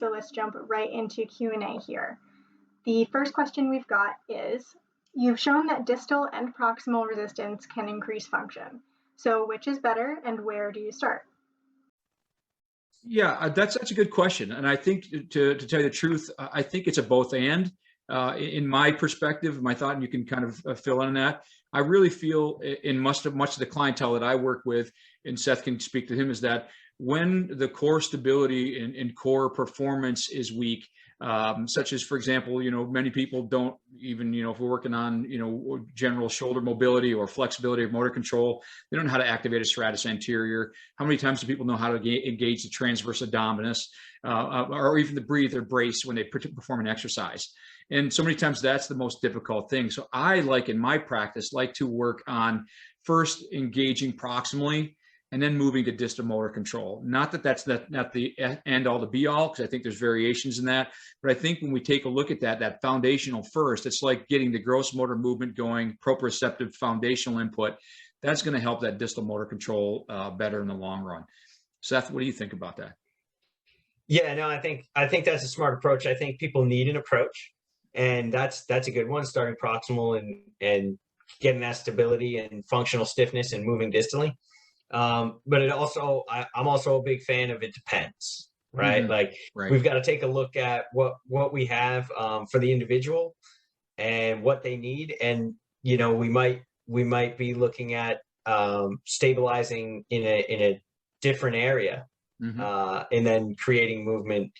So let's jump right into Q&A here. The first question we've got is, you've shown that distal and proximal resistance can increase function. So which is better and where do you start? Yeah, that's such a good question. And I think to tell you the truth, I think it's a both and. In my perspective, my thought, and you can kind of fill in that, I really feel in much of the clientele that I work with, and Seth can speak to him, is that when the core stability and core performance is weak, such as, for example, many people don't even, if we're working on, general shoulder mobility or flexibility of motor control, they don't know how to activate a serratus anterior. How many times do people know how to engage the transverse abdominis, or even the breathe or brace when they perform an exercise? And so many times that's the most difficult thing. So I in my practice, like to work on first engaging proximally and then moving to distal motor control. Not that that's not the end all to be all, because I think there's variations in that. But I think when we take a look at that foundational first, it's like getting the gross motor movement going, proprioceptive foundational input. That's going to help that distal motor control better in the long run. Seth, what do you think about that? Yeah, no, I think that's a smart approach. I think people need an approach. And that's a good one, starting proximal and getting that stability and functional stiffness and moving distally. But it also, I'm also a big fan of it depends, right? Mm-hmm. Like right. We've got to take a look at what we have for the individual and what they need. And, we might be looking at stabilizing in a different area, mm-hmm. And then creating movement.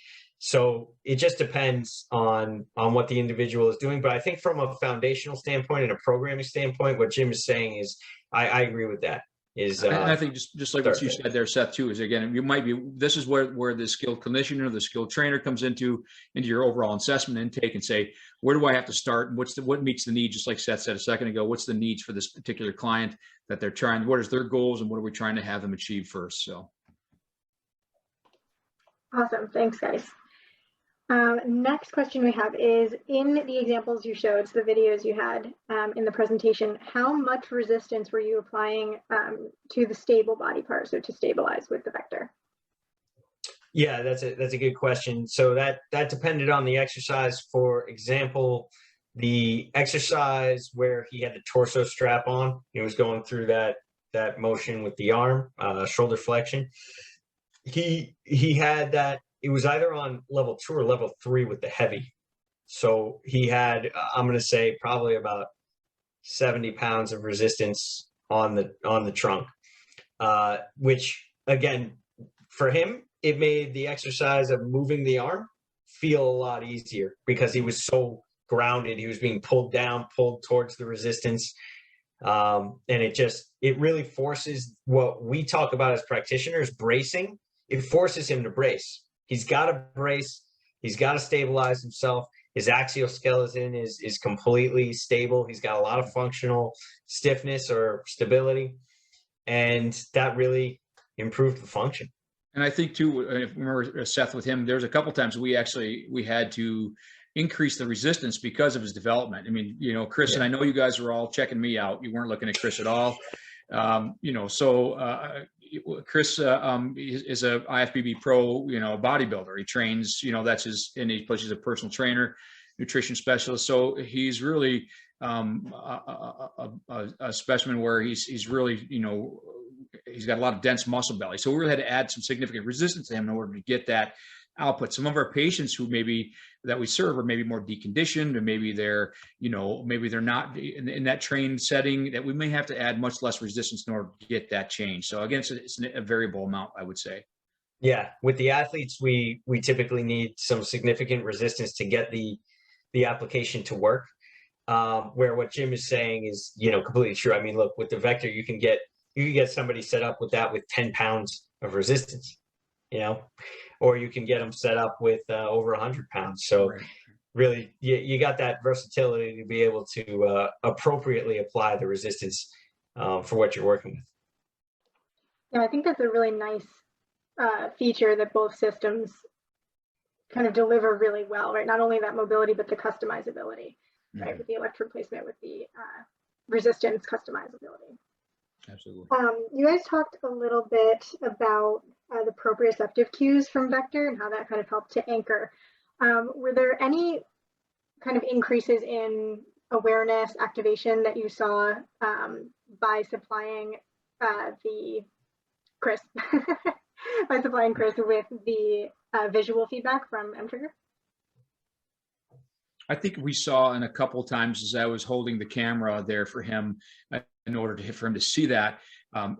So it just depends on what the individual is doing. But I think from a foundational standpoint and a programming standpoint, what Jim is saying is, I agree with that. I think just like what you said there, Seth, too, is again, this is where the skilled clinician or the skilled trainer comes into your overall assessment intake and say, where do I have to start? And what meets the need? Just like Seth said a second ago, what's the needs for this particular client that they're trying, what is their goals and what are we trying to have them achieve first? So. Awesome. Thanks, guys. Next question we have is, in the examples you showed, so the videos you had in the presentation, how much resistance were you applying to the stable body part, so to stabilize with the vector? Yeah, that's a good question. So that depended on the exercise. For example, the exercise where he had the torso strap on, he was going through that motion with the arm, shoulder flexion. He had that. It was either on level 2 or level 3 with the heavy. So he had, I'm going to say, probably about 70 pounds of resistance on the trunk, which again, for him, it made the exercise of moving the arm feel a lot easier because he was so grounded. He was being pulled down, pulled towards the resistance. And it really forces what we talk about as practitioners, bracing. It forces him to brace. He's got to brace. He's got to stabilize himself. His axial skeleton is completely stable. He's got a lot of functional stiffness or stability, and that really improved the function. And I think too, if you remember Seth with him, there's a couple times we had to increase the resistance because of his development. I mean, Chris, and I know you guys were all checking me out. You weren't looking at Chris at all. Chris is a IFBB pro, bodybuilder. He trains, that's his, and he's a personal trainer, nutrition specialist. So he's really a specimen where he's really, he's got a lot of dense muscle belly. So we really had to add some significant resistance to him in order to get that output. Some of our patients who that we serve are maybe more deconditioned, or maybe they're not in that trained setting, that we may have to add much less resistance in order to get that change. So again, it's a variable amount, I would say. Yeah, with the athletes, we typically need some significant resistance to get the application to work. Where what Jim is saying is, completely true. I mean, look, with the vector, you can get somebody set up with 10 pounds of resistance, or you can get them set up with over 100 pounds. So right. Really, you got that versatility to be able to appropriately apply the resistance for what you're working with. Yeah, I think that's a really nice feature that both systems kind of deliver really well, right? Not only that mobility, but the customizability, mm-hmm. right? With the electrode placement, with the resistance customizability. Absolutely. You guys talked a little bit about the proprioceptive cues from vector and how that kind of helped to anchor. Were there any kind of increases in awareness activation that you saw by supplying Chris with the visual feedback from mTrigger? I think we saw in a couple of times as I was holding the camera there for him in order for him to see that,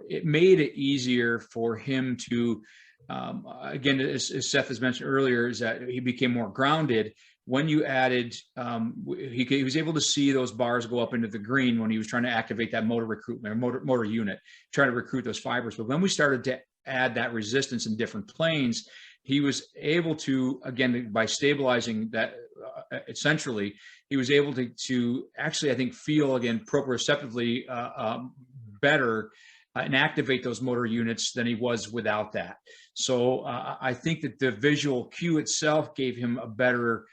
it made it easier for him to, again, as Seth has mentioned earlier, is that he became more grounded. When you added, he was able to see those bars go up into the green when he was trying to activate that motor recruitment or motor unit, trying to recruit those fibers. But when we started to add that resistance in different planes, he was able to, again, by stabilizing that centrally, he was able to actually, I think, feel again proprioceptively better and activate those motor units than he was without that. So I think that the visual cue itself gave him a better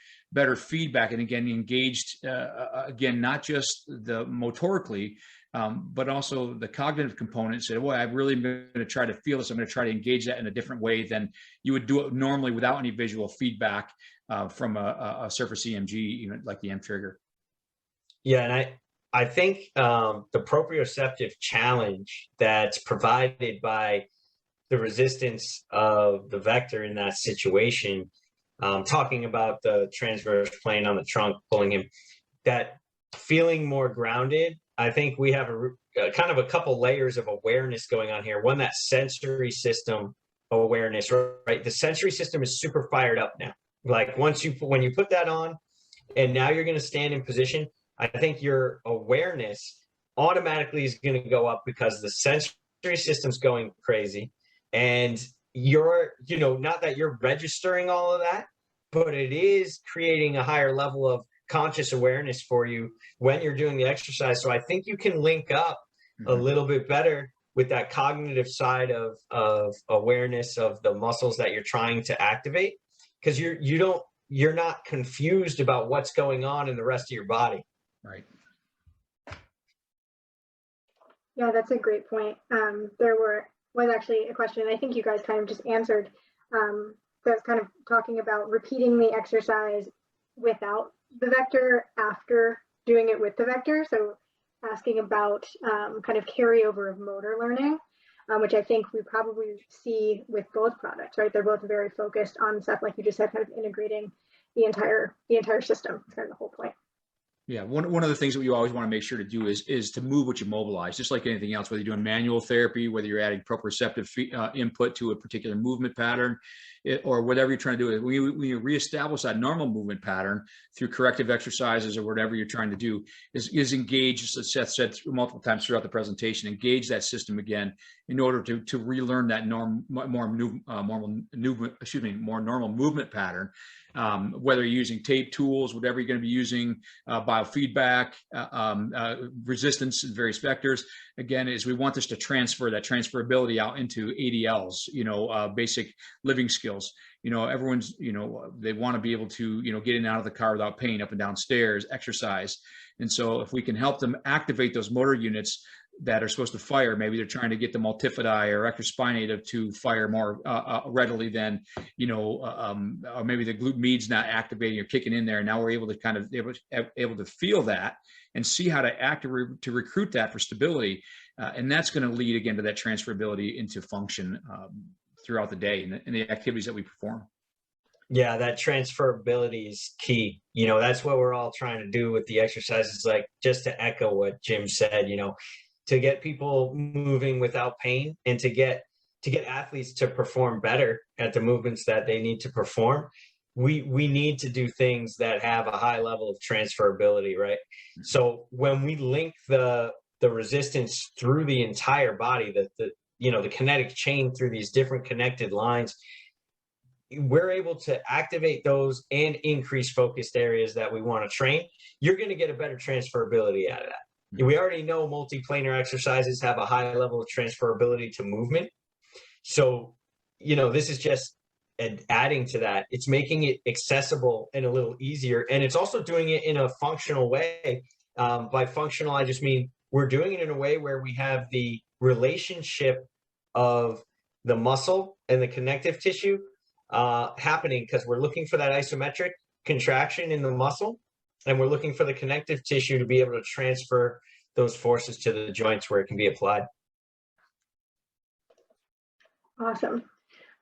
feedback, and again engaged again not just the motorically, but also the cognitive component. Said, well, I'm really going to try to feel this. I'm going to try to engage that in a different way than you would do it normally without any visual feedback from a surface EMG unit like the mTrigger. Yeah, and I think the proprioceptive challenge that's provided by the resistance of the vector in that situation, talking about the transverse plane on the trunk pulling him, that feeling more grounded, I think we have a kind of a couple layers of awareness going on here. One, that sensory system awareness, right? The sensory system is super fired up now. Like when you put that on and now you're going to stand in position, I think your awareness automatically is going to go up because the sensory system's going crazy. And you're, not that you're registering all of that, but it is creating a higher level of conscious awareness for you when you're doing the exercise. So I think you can link up a little bit better with that cognitive side of awareness of the muscles that you're trying to activate, because you're not confused about what's going on in the rest of your body. Right. Yeah, that's a great point. There was actually a question, and I think you guys kind of just answered, that's kind of talking about repeating the exercise without the vector after doing it with the vector. So asking about kind of carryover of motor learning, which I think we probably see with both products, right? They're both very focused on stuff, like you just said, kind of integrating the entire system. That's kind of the whole point. Yeah, one of the things that you always want to make sure to do is to move what you mobilize, just like anything else, whether you're doing manual therapy, whether you're adding proprioceptive input to a particular movement pattern, or whatever you're trying to do. When you reestablish that normal movement pattern through corrective exercises or whatever you're trying to do, is engage, as Seth said multiple times throughout the presentation, engage that system again in order to relearn that more normal movement pattern. Whether you're using tape tools, whatever you're going to be using, biofeedback, resistance in various vectors, again, is we want this to transfer that transferability out into ADLs, basic living skills. Everyone's, they want to be able to, get in and out of the car without pain, up and down stairs, exercise. And so if we can help them activate those motor units that are supposed to fire, maybe they're trying to get the multifidi or rectospinative to fire more readily than, or maybe the glute med's not activating or kicking in there. And now we're able to kind of able to feel that and see how to recruit that for stability. And that's going to lead again to that transferability into function throughout the day and the activities that we perform. Yeah, that transferability is key. That's what we're all trying to do with the exercises, like just to echo what Jim said, to get people moving without pain and to get athletes to perform better at the movements that they need to perform. We need to do things that have a high level of transferability, right? So when we link the resistance through the entire body, the kinetic chain through these different connected lines, we're able to activate those and increase focused areas that we want to train. You're going to get a better transferability out of that. We already know multiplanar exercises have a high level of transferability to movement. So, this is just adding to that. It's making it accessible and a little easier. And it's also doing it in a functional way. By functional, I just mean we're doing it in a way where we have the relationship of the muscle and the connective tissue happening, because we're looking for that isometric contraction in the muscle, and we're looking for the connective tissue to be able to transfer those forces to the joints where it can be applied. Awesome.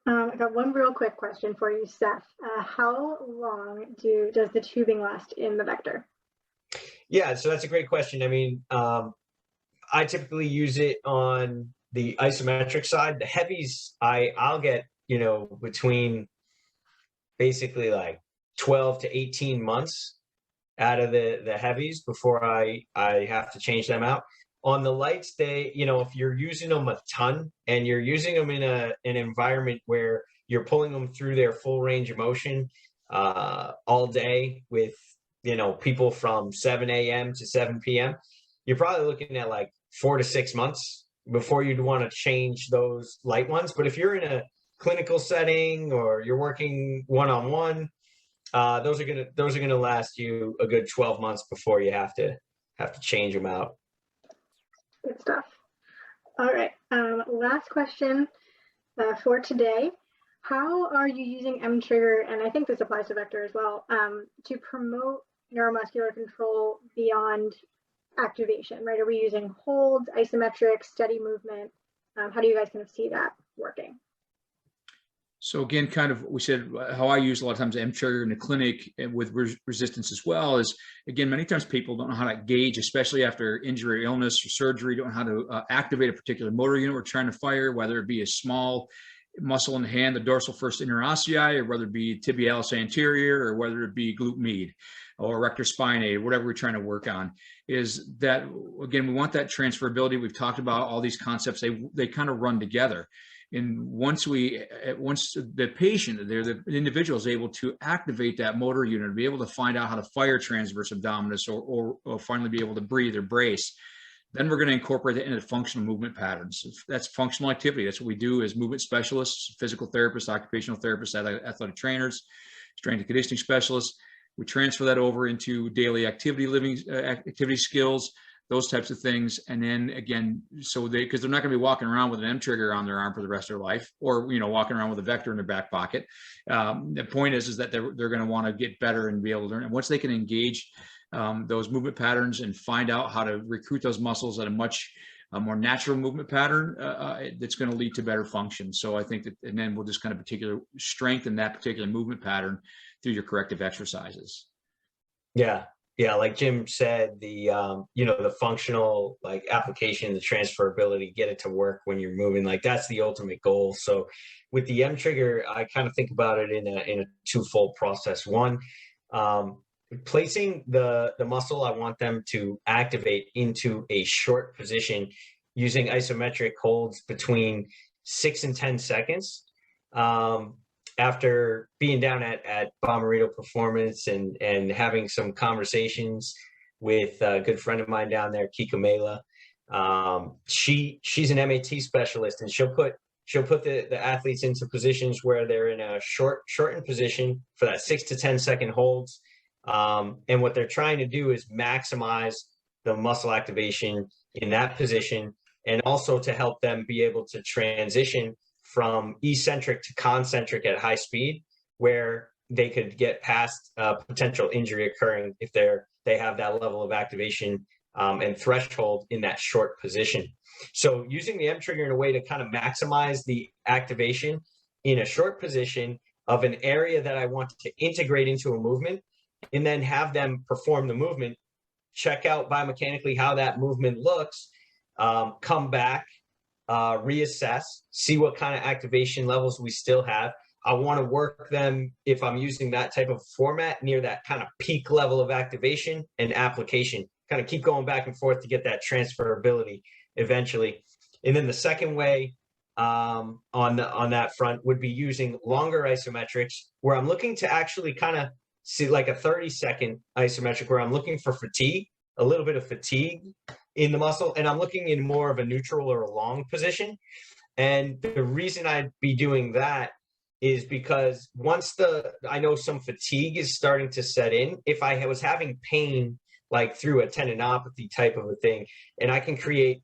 I got one real quick question for you, Seth. How long does the tubing last in the vector? Yeah, so that's a great question. I mean, I typically use it on the isometric side. The heavies, I'll get, you know, between basically like 12 to 18 months out of the heavies before I have to change them out. On the lights, they, you know, if you're using them a ton and you're using them in an environment where you're pulling them through their full range of motion all day with, you know, people from 7 a.m. to 7 p.m., you're probably looking at like 4 to 6 months before you'd want to change those light ones. But if you're in a clinical setting or you're working one-on-one, those are gonna last you a good 12 months before you have to change them out. Good stuff. All right, last question for today. How are you using mTrigger, and I think this applies to Vector as well, to promote neuromuscular control beyond activation, right? Are we using holds, isometric, steady movement? How do you guys kind of see that working? So again, kind of, we said how I use a lot of times mTrigger in the clinic and with resistance as well is, again, many times people don't know how to gauge, especially after injury, illness, or surgery, don't know how to activate a particular motor unit we're trying to fire, whether it be a small muscle in the hand, the dorsal first interossei, or whether it be tibialis anterior, or whether it be glute med or rector spinae, whatever we're trying to work on. Is that, again, we want that transferability. We've talked about all these concepts. They kind of run together. And once the patient, the individual is able to activate that motor unit, be able to find out how to fire transverse abdominis or finally be able to breathe or brace, then we're going to incorporate that into functional movement patterns. That's functional activity. That's what we do as movement specialists, physical therapists, occupational therapists, athletic trainers, strength and conditioning specialists. We transfer that over into daily activity skills, those types of things. And then again, because they're not going to be walking around with an mTrigger on their arm for the rest of their life, or, you know, walking around with a vector in their back pocket. The point is that they're going to want to get better and be able to learn. And once they can engage those movement patterns and find out how to recruit those muscles at a much more natural movement pattern, that's going to lead to better function. So I think that, and then we'll just kind of strengthen that particular movement pattern through your corrective exercises. Yeah, like Jim said, the you know, the functional like application, the transferability, get it to work when you're moving, like that's the ultimate goal. So with the mTrigger, I kind of think about it in a twofold process. One, placing the muscle I want them to activate into a short position using isometric holds between 6 and 10 seconds. After being down at Bomarito Performance and having some conversations with a good friend of mine down there, Kika Mela, she's an MAT specialist, and she'll put the athletes into positions where they're in a shortened position for that 6 to 10 second holds. And what they're trying to do is maximize the muscle activation in that position, and also to help them be able to transition from eccentric to concentric at high speed, where they could get past potential injury occurring if they have that level of activation and threshold in that short position. So using the mTrigger in a way to kind of maximize the activation in a short position of an area that I want to integrate into a movement, and then have them perform the movement, check out biomechanically how that movement looks, come back, reassess, see what kind of activation levels we still have. I want to work them, if I'm using that type of format, near that kind of peak level of activation and application, kind of keep going back and forth to get that transferability eventually. And then the second way on that front would be using longer isometrics, where I'm looking to actually kind of see like a 30-second isometric where I'm looking for fatigue, a little bit of fatigue in the muscle, and I'm looking in more of a neutral or a long position. And the reason I'd be doing that is because once I know some fatigue is starting to set in, if I was having pain like through a tendinopathy type of a thing, and I can create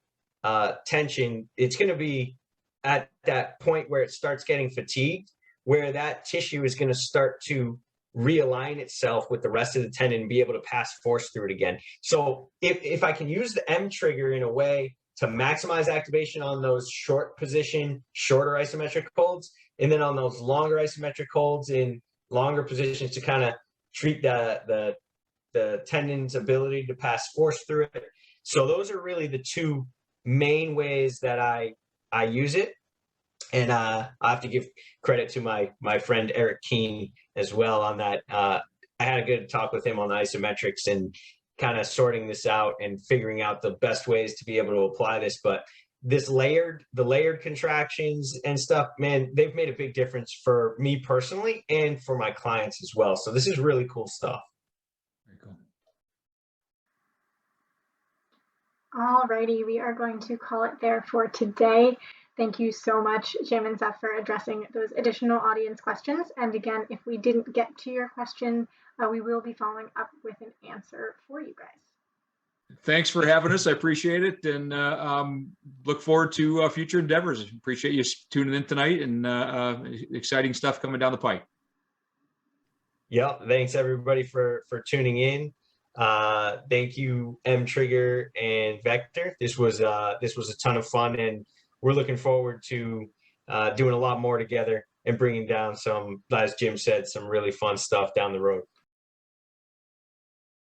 tension, it's going to be at that point where it starts getting fatigued, where that tissue is going to start to realign itself with the rest of the tendon and be able to pass force through it again. So if I can use the mTrigger in a way to maximize activation on those short position, shorter isometric holds, and then on those longer isometric holds in longer positions to kind of treat the tendon's ability to pass force through it. So those are really the two main ways that I use it. And I have to give credit to my friend Eric Keene as well on that. I had a good talk with him on the isometrics and kind of sorting this out and figuring out the best ways to be able to apply this. But the layered contractions and stuff, man, they've made a big difference for me personally and for my clients as well. So this is really cool stuff. Very cool. All righty, we are going to call it there for today. Thank you so much, Jim and Seth, for addressing those additional audience questions. And again, if we didn't get to your question, we will be following up with an answer for you guys. Thanks for having us. I appreciate it, and look forward to future endeavors. Appreciate you tuning in tonight, and exciting stuff coming down the pike. Yep. Thanks everybody for tuning in. Thank you, mTrigger and Vector. This was a ton of fun, and we're looking forward to doing a lot more together and bringing down some, as Jim said, some really fun stuff down the road.